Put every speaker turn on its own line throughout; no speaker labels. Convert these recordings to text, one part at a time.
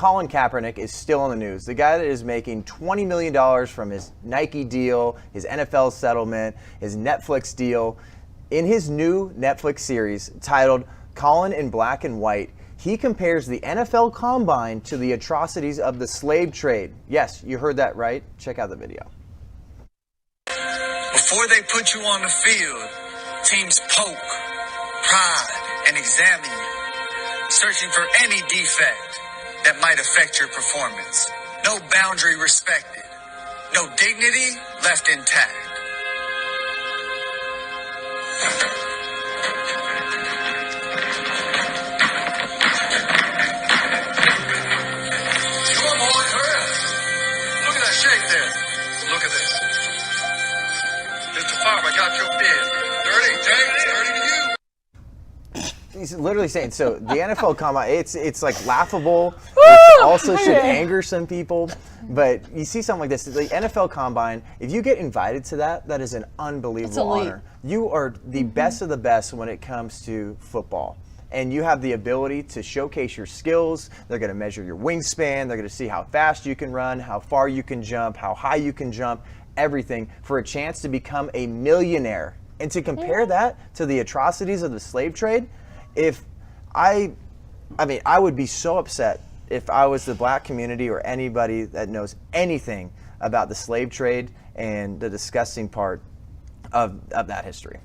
Colin Kaepernick is still on the news. The guy that is making $20 million from his Nike deal, his NFL settlement, his Netflix deal. In his new Netflix series titled Colin in Black and White, he compares the NFL Combine to the atrocities of the slave trade. Yes, you heard that right. Check out the video.
Before they put you on the field, teams poke, prod, and examine you, searching for any defect that might affect your performance. No boundary respected. No dignity left intact. Come on, boys, hurry up. Look at that shake there. Look at this. Mr. Farmer, I got your bid. 30, James, 30 to you.
He's literally saying, so the NFL Combine, it's like laughable. It also should anger some people. But you see something like this, the NFL Combine, if you get invited to that, that is an unbelievable honor. You are the best of the best when it comes to football. And you have the ability to showcase your skills. They're going to measure your wingspan. They're going to see how fast you can run, how far you can jump, how high you can jump, everything for a chance to become a millionaire. And to compare that to the atrocities of the slave trade, I would be so upset if I was the black community or anybody that knows anything about the slave trade and the disgusting part of that history.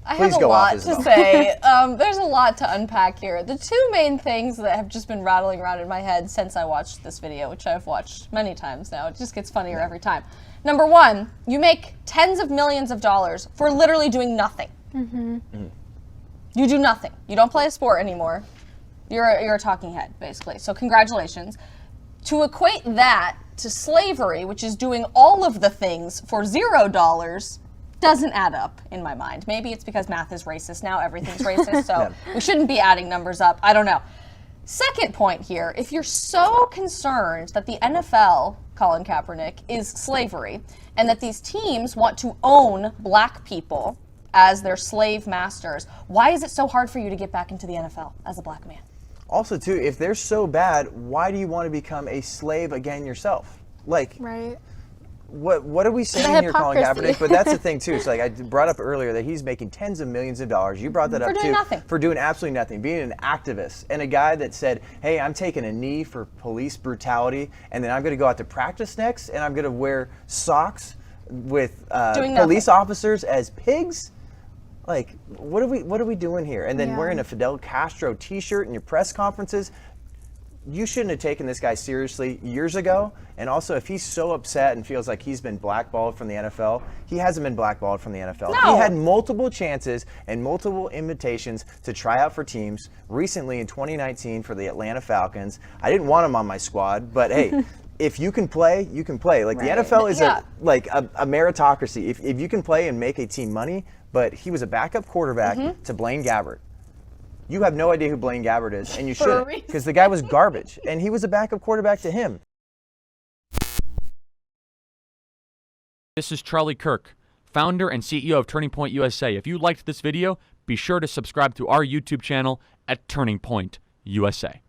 I have a lot to say. There's a lot to unpack here. The two main things that have just been rattling around in my head since I watched this video, which I've watched many times now, it just gets funnier every time. Number one, you make tens of millions of dollars for literally doing nothing. You do nothing. You don't play a sport anymore. You're a talking head, basically. So congratulations. To equate that to slavery, which is doing all of the things for $0, doesn't add up in my mind. Maybe it's because math is racist now. Everything's racist, so we shouldn't be adding numbers up. I don't know. Second point here, if you're so concerned that the NFL, Colin Kaepernick, is slavery, and that these teams want to own black people as their slave masters, why is it so hard for you to get back into the NFL as a black man?
Also, too, if they're so bad, why do you want to become a slave again yourself? Like, what are we saying here, Colin Kaepernick? But that's the thing, too. So, like I brought up earlier that he's making tens of millions of dollars. You brought that up, too. For doing nothing. For doing absolutely nothing. Being an activist. And a guy that said, hey, I'm taking a knee for police brutality, and then I'm going to go out to practice next, and I'm going to wear socks with police officers as pigs? Like, what are we doing here? And then wearing a Fidel Castro T-shirt in your press conferences. You shouldn't have taken this guy seriously years ago. And also, if he's so upset and feels like he's been blackballed from the NFL, he hasn't been blackballed from the NFL. No. He had multiple chances and multiple invitations to try out for teams. Recently, in 2019, for the Atlanta Falcons, I didn't want him on my squad, but hey. If you can play, you can play. Like the NFL is a meritocracy. If you can play and make a team money, but he was a backup quarterback to Blaine Gabbert. You have no idea who Blaine Gabbert is, and you shouldn't, because the guy was garbage, and he was a backup quarterback to him.
This is Charlie Kirk, founder and CEO of Turning Point USA. If you liked this video, be sure to subscribe to our YouTube channel at Turning Point USA.